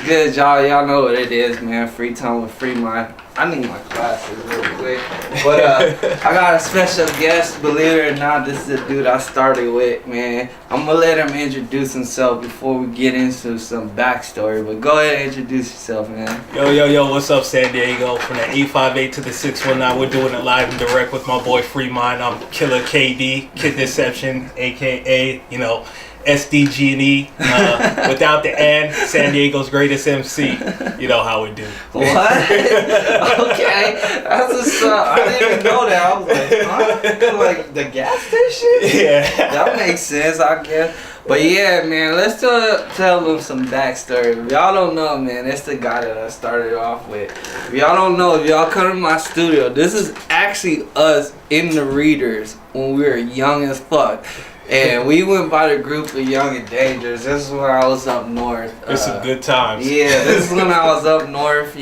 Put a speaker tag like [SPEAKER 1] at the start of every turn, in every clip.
[SPEAKER 1] good, y'all? Y'all know what it is, man. Free time with Free Mind. I need my glasses real quick. But I got a special guest. Believe it or not, this is a dude I started with, man. I'm going to let him introduce himself before we get into some backstory. But go ahead and introduce yourself, man.
[SPEAKER 2] Yo, what's up, San Diego? From the 858 to the 619, we're doing it live and direct with my boy Free Mind. I'm Killer KD, Kid Deception, a.k.a., SDG&E, without the N, San Diego's greatest MC. You know how we do.
[SPEAKER 1] What? Okay, that's a song. I didn't even know that. I was like, huh? Like the gas station?
[SPEAKER 2] Yeah.
[SPEAKER 1] That makes sense, I guess. But yeah, man, let's tell them some backstory. If y'all don't know, man, that's the guy that I started off with. If y'all don't know, if y'all come to my studio, this is actually us in the Readers when we were young as fuck. And we went by the group of Young and Dangerous. This is when I was up north.
[SPEAKER 2] It's some good times.
[SPEAKER 1] Yeah, this is when I was up north,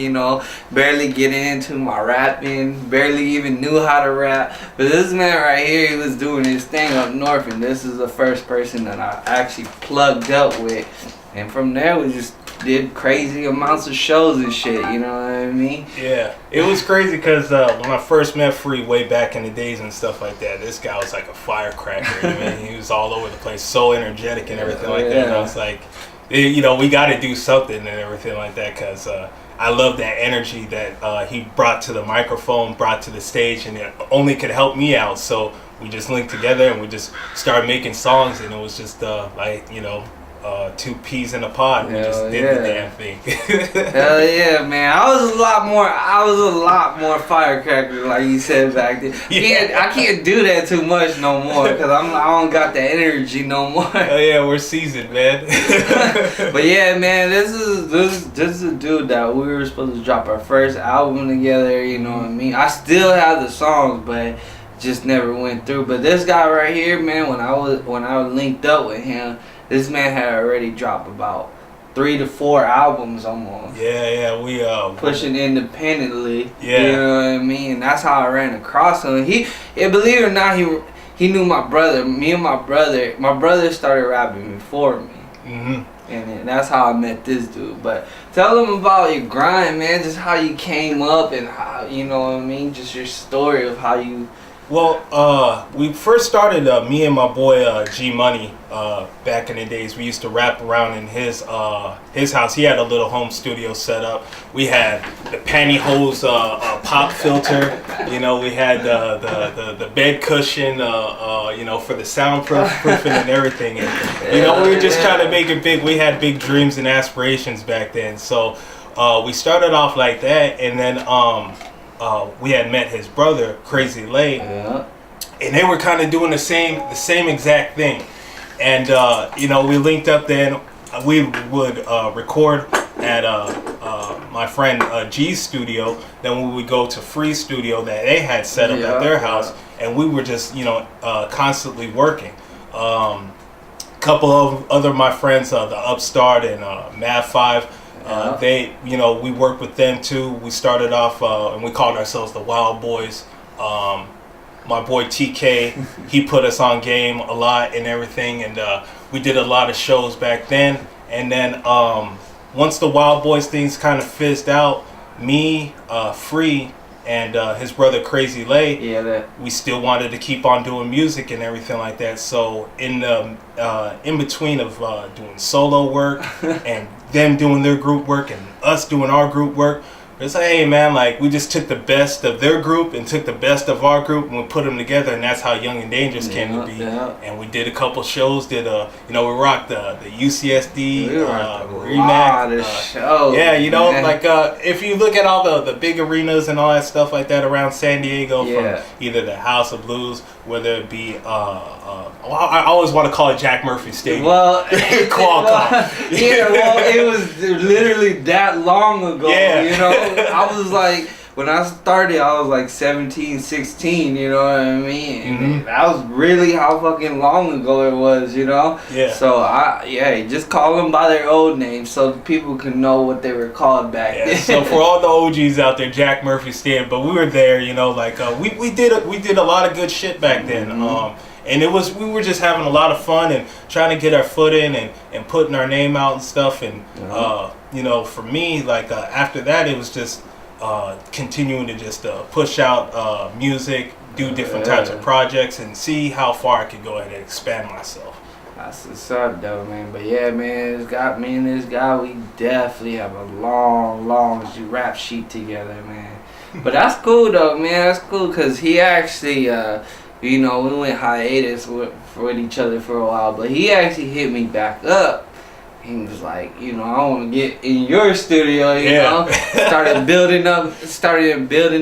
[SPEAKER 1] barely getting into my rapping, barely even knew how to rap. But this man right here, he was doing his thing up north, and this is the first person that I actually plugged up with. And from there, we just did crazy amounts of shows and shit, you know what I mean?
[SPEAKER 2] Yeah, it was crazy because when I first met Free way back in the days and stuff like that, this guy was like a firecracker. I mean, he was all over the place, so energetic and everything like that. And I was like, we got to do something and everything like that because I love that energy that he brought to the microphone, brought to the stage, and it only could help me out. So we just linked together and we just started making songs, and it was just two peas in a pod. We just did the damn thing.
[SPEAKER 1] Hell yeah, man! I was a lot more firecracker, like you said back then. I can't do that too much no more because I don't got the energy no more.
[SPEAKER 2] Hell yeah, we're seasoned, man.
[SPEAKER 1] But yeah, man, this is a dude that we were supposed to drop our first album together. You know what I mean? I still have the songs, but just never went through. But this guy right here, man, when I was linked up with him. This man had already dropped about 3 to 4 albums almost.
[SPEAKER 2] Yeah, we
[SPEAKER 1] pushing independently.
[SPEAKER 2] Yeah,
[SPEAKER 1] you know what I mean. And that's how I ran across him. Believe it or not, he knew my brother. Me and my brother started rapping before me.
[SPEAKER 2] Mm-hmm.
[SPEAKER 1] And that's how I met this dude. But tell them about your grind, man. Just how you came up and how, you know what I mean. Just your story of how you.
[SPEAKER 2] Well, we first started, me and my boy G Money, back in the days. We used to rap around in his house. He had a little home studio set up. We had the pantyhose pop filter. We had the bed cushion, for the soundproofing and everything. And, we were just trying to make it big. We had big dreams and aspirations back then. So we started off like that, and then we had met his brother, Crazy Lay, and they were kind of doing the same exact thing. And we linked up. Then we would record at my friend G's studio. Then we would go to Free Studio that they had set up at their house, and we were just constantly working. Couple of other my friends, the Upstart and Mav 5. We worked with them too. We started off and we called ourselves the Wild Boys. My boy TK, he put us on game a lot and everything, and we did a lot of shows back then. And then once the Wild Boys things kind of fizzed out, me, Free, and his brother Crazy Lay, we still wanted to keep on doing music and everything like that. So in between of doing solo work and them doing their group work and us doing our group work, it's like, hey man, like we just took the best of their group and took the best of our group and we put them together, and that's how Young and Dangerous came to be. And we did a couple shows. We rocked the UCSD
[SPEAKER 1] Remax shows.
[SPEAKER 2] If you look at all the big arenas and all that stuff like that around San Diego, from either the House of Blues, whether it be I always want to call it Jack Murphy Stadium.
[SPEAKER 1] Well, it was literally that long ago. I was like, when I started, I was like 17, 16, you know what I mean? And that was really how fucking long ago it was,
[SPEAKER 2] Yeah.
[SPEAKER 1] So, just call them by their old names so people can know what they were called back then.
[SPEAKER 2] So for all the OGs out there, Jack Murphy Stadium, but we were there, we did a lot of good shit back then. and we were just having a lot of fun and trying to get our foot in and putting our name out and stuff. And you know, for me, like after that, it was just continuing to just push out music, do different types of projects, and see how far I could go ahead and expand myself.
[SPEAKER 1] That's what's up, though, man. But yeah, man, me and this guy, we definitely have a long rap sheet together, man. But that's cool, though, man. That's cool, because he actually, you know, we went hiatus with each other for a while, but he actually hit me back up. He was like, you know, I want to get in your studio, you know. Started building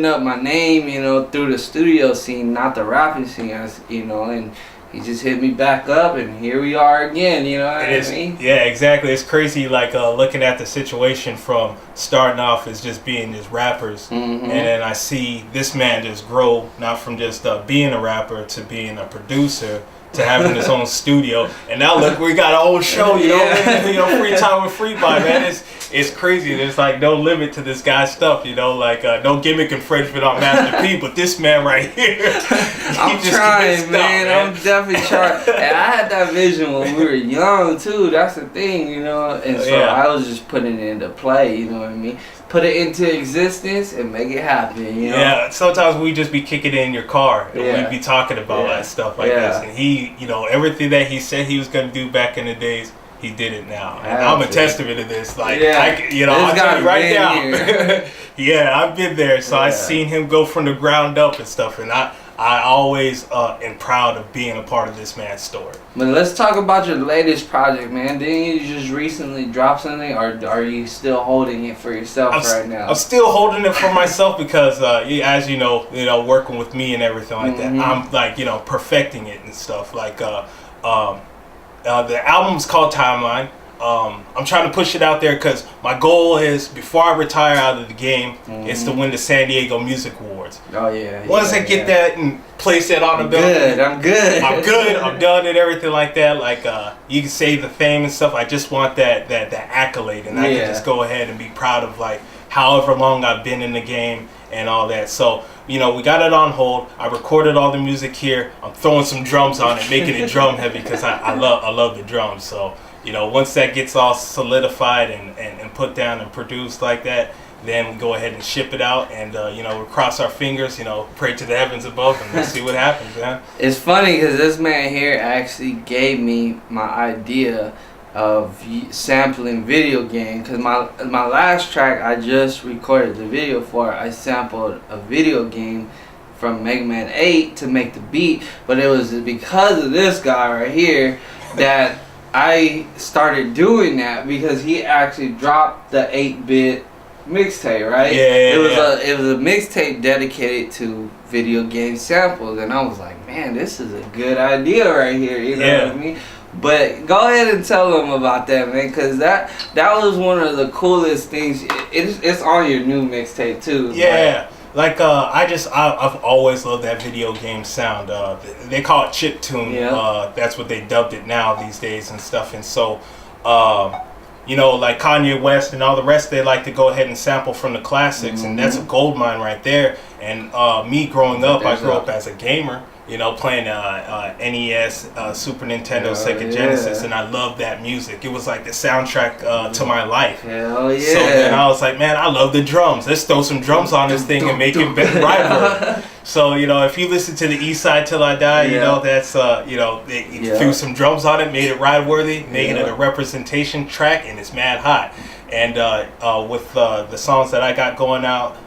[SPEAKER 1] up my name, you know, through the studio scene, not the rapping scene, you know, and he just hit me back up, and here we are again, you know what I mean?
[SPEAKER 2] Yeah, exactly. It's crazy, like, looking at the situation from starting off as just being just rappers, and then I see this man just grow, not from just being a rapper to being a producer, to having his own studio, and now look, we got our own show, you know, you know, FreeTime with FreeMind, man. It's crazy. There's like no limit to this guy's stuff, you know, like no gimmick infringement on Master P, but this man right here,
[SPEAKER 1] I'm trying, man. I'm definitely trying. And I had that vision when we were young too. That's the thing, you know, and so I was just putting it into play, you know what I mean? Put it into existence and make it happen, you know?
[SPEAKER 2] Yeah, sometimes we just be kicking it in your car and we'd be talking about that stuff like this. And he, you know, everything that he said he was going to do back in the days, he did it now. And I'm a testament to this. Like, you know, I'll tell you right now. Yeah, I've been there. So I've seen him go from the ground up and stuff. And I always am proud of being a part of this man's story.
[SPEAKER 1] But let's talk about your latest project, man. Didn't you just recently drop something, or are you still holding it for yourself right now?
[SPEAKER 2] I'm still holding it for myself because, as you know, working with me and everything like that, I'm like, you know, perfecting it and stuff. Like, the album's called Timeline. I'm trying to push it out there because my goal is, before I retire out of the game, is to win the San Diego Music Awards.
[SPEAKER 1] Oh yeah.
[SPEAKER 2] Once I get that and place that on the belt,
[SPEAKER 1] I'm good.
[SPEAKER 2] I'm done and everything like that. Like you can say the fame and stuff. I just want that accolade, and I can just go ahead and be proud of like however long I've been in the game and all that. So, you know, we got it on hold. I recorded all the music here. I'm throwing some drums on it, making it drum heavy because I love the drums. So, you know, once that gets all solidified and put down and produced like that, then we go ahead and ship it out, and you know, we cross our fingers, you know, pray to the heavens above, and we'll see what happens, man.
[SPEAKER 1] It's funny because this man here actually gave me my idea of sampling video game, because my last track I just recorded the video for. I sampled a video game from Mega Man 8 to make the beat, but it was because of this guy right here that I started doing that, because he actually dropped the 8-bit mixtape, right? It was a mixtape dedicated to video game samples, and I was like, man, this is a good idea right here, you know what I mean? But go ahead and tell them about that, man, because that was one of the coolest things. It's on your new mixtape too.
[SPEAKER 2] Yeah. Like I've always loved that video game sound. They call it chiptune. That's what they dubbed it now these days and stuff. And so, you know, like Kanye West and all the rest, they like to go ahead and sample from the classics, and that's a gold mine right there. And me growing up, I grew up as a gamer. You know, playing NES, Super Nintendo, Sega Genesis, and I loved that music. It was like the soundtrack to my life.
[SPEAKER 1] Hell yeah.
[SPEAKER 2] So then I was like, man, I love the drums. Let's throw some drums on this thing and make it right. So, you know, if you listen to the East Side Till I Die, you know, that's, you know, they threw some drums on it, made it ride-worthy, made it a representation track, and it's mad hot. And with the songs that I got going out,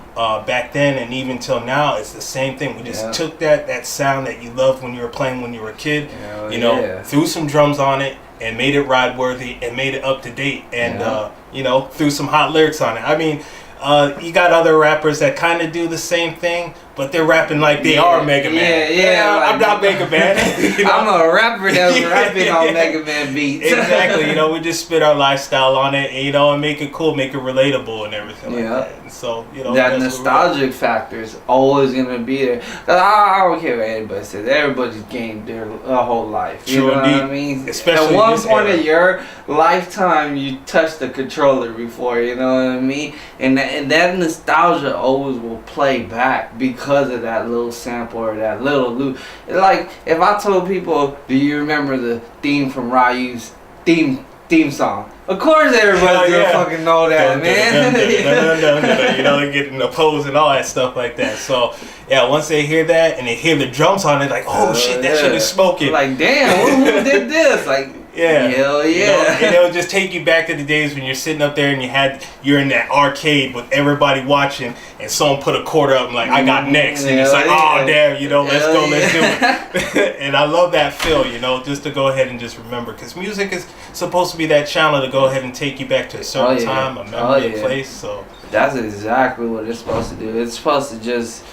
[SPEAKER 2] back then and even till now, it's the same thing. We just took that sound that you loved when you were playing when you were a kid, you know, threw some drums on it and made it ride worthy and made it up to date, and you know, threw some hot lyrics on it. I mean, you got other rappers that kind of do the same thing, but they're rapping like they are Mega Man. Like, I'm not Mega Man. You know?
[SPEAKER 1] I'm a rapper that's rapping on Mega Man beats.
[SPEAKER 2] Exactly. You know, we just spit our lifestyle on it, and, you know, and make it cool, make it relatable and everything like that. And so, you know,
[SPEAKER 1] that nostalgic factor is always gonna be there. I don't care what anybody says. Everybody's gamed their whole life. You know what I mean?
[SPEAKER 2] Especially
[SPEAKER 1] at one point of your lifetime, you touched the controller before. You know what I mean? And that nostalgia always will play back because because of that little sample or that little loop. Like if I told people, do you remember the theme from Ryu's theme song? Of course everybody's gonna fucking know that, man.
[SPEAKER 2] You know, they're getting the pose and all that stuff like that. So yeah, once they hear that and they hear the drums on it, like, oh shit, that shit is smoking.
[SPEAKER 1] Like, damn, who did this? Like,
[SPEAKER 2] yeah,
[SPEAKER 1] hell yeah.
[SPEAKER 2] You know, and it'll just take you back to the days when you're sitting up there and you're in that arcade with everybody watching, and someone put a quarter up and like, I got next, and it's like, oh damn, you know, let's do it. And I love that feel, you know, just to go ahead and just remember, because music is supposed to be that channel to go ahead and take you back to a certain time, a memory, a place. So
[SPEAKER 1] that's exactly what it's supposed to do. It's supposed to just,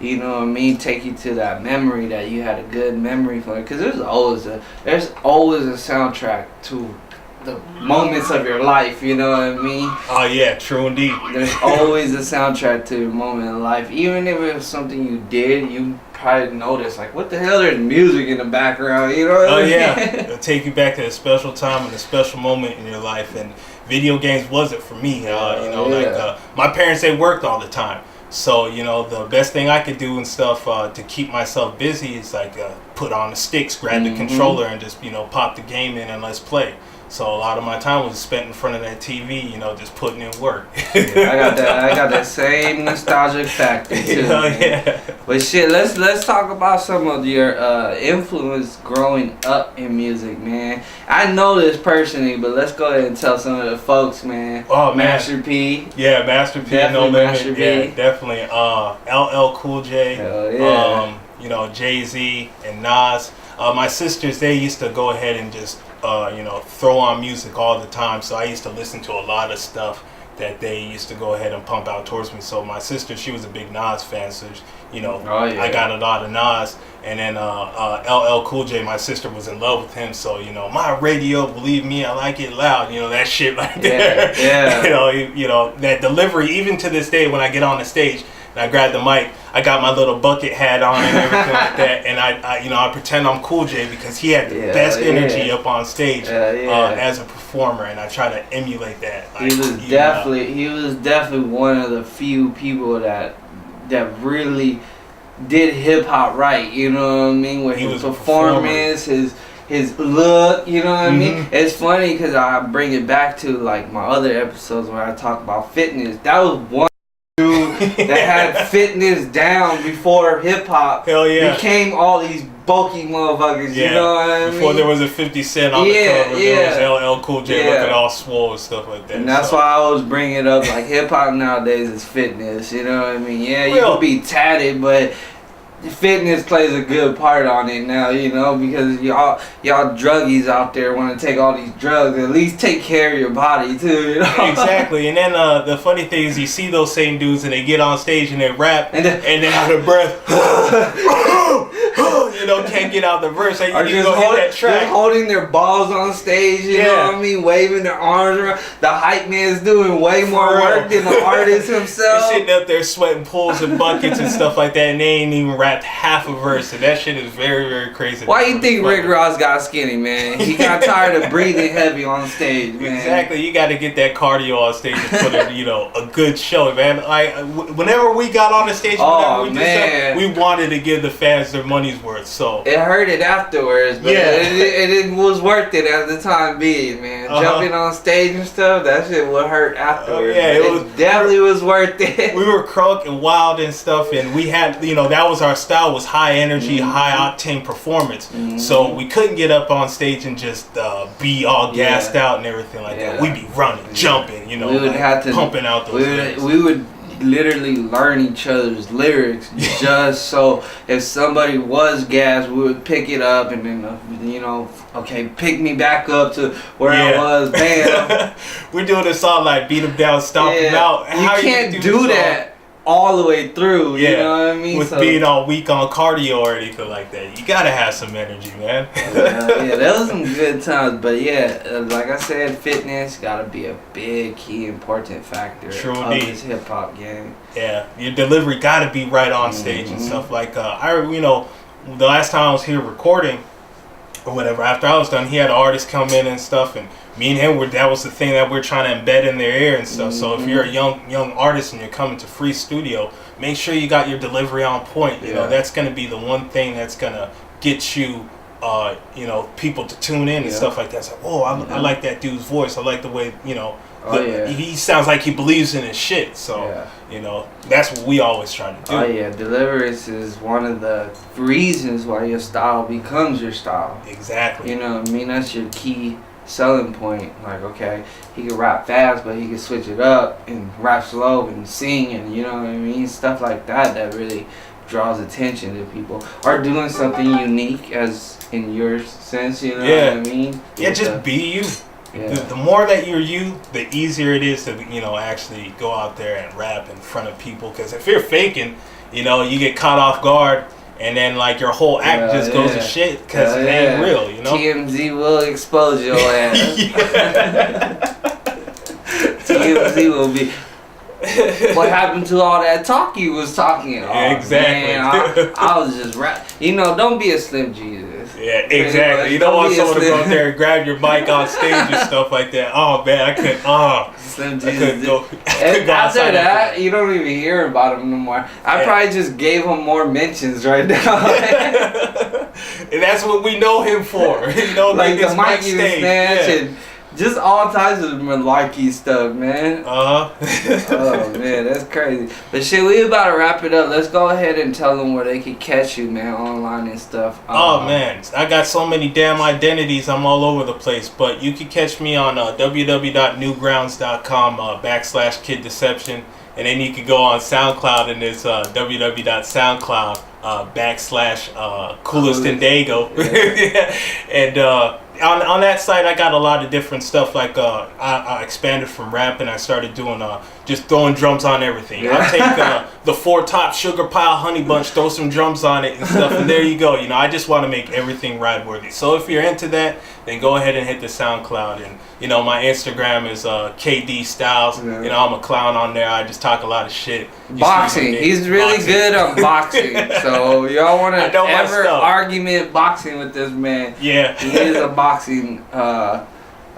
[SPEAKER 1] you know what I mean, take you to that memory that you had a good memory for. Because there's always a soundtrack to the moments of your life, you know what I mean?
[SPEAKER 2] Oh yeah, true indeed.
[SPEAKER 1] There's always a soundtrack to a moment in life. Even if it was something you did, you probably notice, like, what the hell, there's music in the background, you know what I mean?
[SPEAKER 2] Yeah, it'll take you back to a special time and a special moment in your life. And video games wasn't for me, my parents, they worked all the time. So, you know, the best thing I could do and stuff to keep myself busy is like put on the sticks, grab the controller, and just, you know, pop the game in and let's play. So a lot of my time was spent in front of that TV, you know, just putting in work.
[SPEAKER 1] I got that same nostalgic factor too. Yeah. But shit, let's talk about some of your influence growing up in music, man. I know this personally, but let's go ahead and tell some of the folks, man.
[SPEAKER 2] Oh man,
[SPEAKER 1] Master P.
[SPEAKER 2] Yeah, Master P.
[SPEAKER 1] Definitely
[SPEAKER 2] No
[SPEAKER 1] Master
[SPEAKER 2] Limit.
[SPEAKER 1] P.
[SPEAKER 2] Yeah, definitely. LL Cool J.
[SPEAKER 1] Hell yeah.
[SPEAKER 2] You know, Jay-Z and Nas. My sisters, they used to go ahead and just you know, throw on music all the time. So I used to listen to a lot of stuff that they used to go ahead and pump out towards me. So my sister, she was a big Nas fan, so you know, I got a lot of Nas. And then LL Cool J, my sister was in love with him, so you know, my radio, believe me, I like it loud. You know, that shit right there.
[SPEAKER 1] Yeah.
[SPEAKER 2] you know that delivery. Even to this day, when I get on the stage and I grab the mic, I got my little bucket hat on and everything like that, and I pretend I'm Cool J because he had the best energy up on stage as a performer, and I try to emulate that. Like,
[SPEAKER 1] he was definitely one of the few people that really did hip hop right. You know what I mean? With his performance, his look, you know what I mean? It's funny because I bring it back to like my other episodes where I talk about fitness. That was one dude that had fitness down before hip hop became all these bulky motherfuckers, you know what I mean?
[SPEAKER 2] Before there was a 50 Cent on the cover, there was LL Cool J looking all swole and stuff like that.
[SPEAKER 1] And that's why I always bring it up, like hip hop nowadays is fitness, you know what I mean? Yeah, you can be tatted, but fitness plays a good part on it now, you know, because y'all druggies out there want to take all these drugs. At least take care of your body too, you know.
[SPEAKER 2] Exactly. And then the funny thing is, you see those same dudes and they get on stage and they rap and they're out of breath. You know, can't get out the verse. Like,
[SPEAKER 1] or just holding their balls on stage, you know what I mean, waving their arms around. The hype man's doing way more work than the artist himself.
[SPEAKER 2] They're sitting up there sweating pools and buckets and stuff like that, and they ain't even rapped half a verse, and that shit is very, very crazy.
[SPEAKER 1] Why you think Rick Ross got skinny, man? He got tired of breathing heavy on stage, man.
[SPEAKER 2] Exactly. You got to get that cardio on stage and put a, you know, a good show, man. Whenever we got on the stage, we wanted to give the fans their money's worth. So
[SPEAKER 1] it hurt it afterwards, but it was worth it at the time being, man. Jumping on stage and stuff, that shit would hurt afterwards. It definitely was worth it.
[SPEAKER 2] We were crunk and wild and stuff, and we had, you know, that was our style, was high energy, high octane performance. So we couldn't get up on stage and just be all gassed out and everything like that. We'd be running, jumping, you know, we would have to pumping out those.
[SPEAKER 1] We would literally learn each other's lyrics just so if somebody was gassed, we would pick it up and then you know, okay, pick me back up to where I was. Bam.
[SPEAKER 2] We're doing this all like beat them down, stomp them out.
[SPEAKER 1] You can't do that all the way through, you know what I mean?
[SPEAKER 2] With being all weak on cardio or anything like that. You gotta have some energy, man.
[SPEAKER 1] That was some good times. But like I said, fitness gotta be a big, key, important factor of this hip hop game.
[SPEAKER 2] Yeah, your delivery gotta be right on stage and stuff. Like you know, the last time I was here recording, or whatever. After I was done, he had an artist come in and stuff, and me and him that was the thing that we're trying to embed in their ear and stuff. So if you're a young artist and you're coming to Free Studio, make sure you got your delivery on point. You know, that's going to be the one thing that's going to get you, you know, people to tune in and stuff like that. It's like, oh, I like that dude's voice. I like the way, you know, he sounds like he believes in his shit. So, you know, that's what we always try to do.
[SPEAKER 1] Oh, yeah. Deliverance is one of the reasons why your style becomes your style.
[SPEAKER 2] Exactly.
[SPEAKER 1] You know what I mean? That's your key selling point. Like, okay, he can rap fast, but he can switch it up and rap slow and sing, and you know what I mean? Stuff like that that really draws attention to people. Or doing something unique, as in your sense, you know what I mean?
[SPEAKER 2] Yeah, just be you.
[SPEAKER 1] Yeah.
[SPEAKER 2] The more that you're you, the easier it is to, you know, actually go out there and rap in front of people. Because if you're faking, you know, you get caught off guard, and then like your whole act just goes to shit because it ain't real, you know.
[SPEAKER 1] TMZ will expose your ass. TMZ will be. What happened to all that talk you was talking? Oh,
[SPEAKER 2] exactly.
[SPEAKER 1] Man, I was just rap. You know, don't be a Slim Jesus.
[SPEAKER 2] Yeah, exactly. You don't want someone to go out there and grab your mic on stage and stuff like that. Oh man, I couldn't.
[SPEAKER 1] Slim Jesus. After that, you don't even hear about him no more. I probably just gave him more mentions right now.
[SPEAKER 2] And that's what we know him for. You know,
[SPEAKER 1] like the
[SPEAKER 2] mic
[SPEAKER 1] snatch and just all types of malarkey stuff, man. Oh man, that's crazy. But shit, we about to wrap it up. Let's go ahead and tell them where they can catch you, man, online and stuff.
[SPEAKER 2] Oh man, I got so many damn identities. I'm all over the place. But you can catch me on www.newgrounds.com /Kid Deception, and then you can go on SoundCloud, and it's www.soundcloud /Coolest and Dago. And on that site, I got a lot of different stuff. Like I expanded from rapping. I started doing just throwing drums on everything. I take the 4 Top Sugar Pile Honey Bunch, throw some drums on it and stuff, and there you go. You know, I just want to make everything ride worthy. So if you're into that, then go ahead and hit the SoundCloud. And you know, my Instagram is KD Styles. You know, I'm a clown on there. I just talk a lot of shit.
[SPEAKER 1] Boxing. He's really good at boxing. So y'all want to ever argument boxing with this man?
[SPEAKER 2] Yeah,
[SPEAKER 1] he is a boxing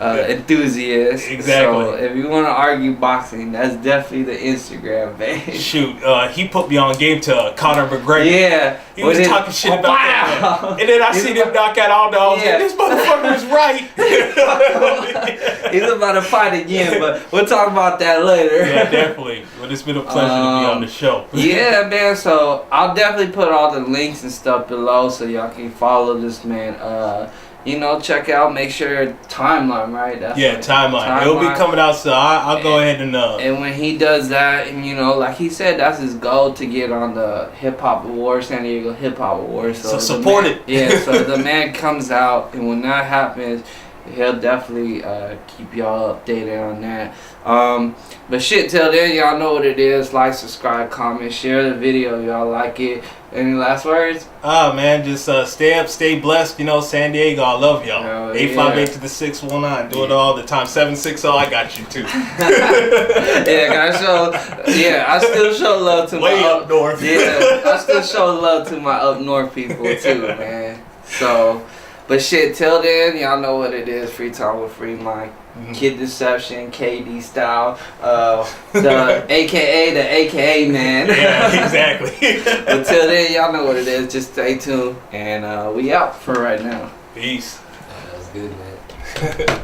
[SPEAKER 1] enthusiast.
[SPEAKER 2] Exactly.
[SPEAKER 1] So if you want to argue boxing, that's definitely the Instagram page.
[SPEAKER 2] Shoot, he put me on game to Conor McGregor.
[SPEAKER 1] Yeah,
[SPEAKER 2] he was talking shit about that man. And then I seen him knock out all the. I was like, this motherfucker is right.
[SPEAKER 1] He's about to fight again, but we'll talk about that later.
[SPEAKER 2] Yeah, definitely. But it's been a pleasure to be on the show.
[SPEAKER 1] Yeah, man. So I'll definitely put all the links and stuff below so y'all can follow this man. You know, check out, make sure Timeline, right? That's
[SPEAKER 2] Timeline. It'll be coming out, so I'll go ahead and...
[SPEAKER 1] And when he does that, and you know, like he said, that's his goal to get on the Hip Hop Awards, San Diego Hip Hop Awards.
[SPEAKER 2] So support it.
[SPEAKER 1] Yeah, so the man comes out, and when that happens, he'll definitely keep y'all updated on that. But shit, till then, y'all know what it is. Like, subscribe, comment, share the video. Y'all like it. Any last words?
[SPEAKER 2] Man, just stay up, stay blessed. You know, San Diego, I love y'all. 858 to the 619. Do it all the time. 760, I got you too.
[SPEAKER 1] I still show love to
[SPEAKER 2] way up north.
[SPEAKER 1] I still show love to my up north people too, man. So, but shit, till then, y'all know what it is. Free time with Free Mike. Kid Deception, KD Style, the AKA man.
[SPEAKER 2] Yeah, exactly.
[SPEAKER 1] Until then, y'all know what it is. Just stay tuned, and we out for right now.
[SPEAKER 2] Peace.
[SPEAKER 1] That was good, man.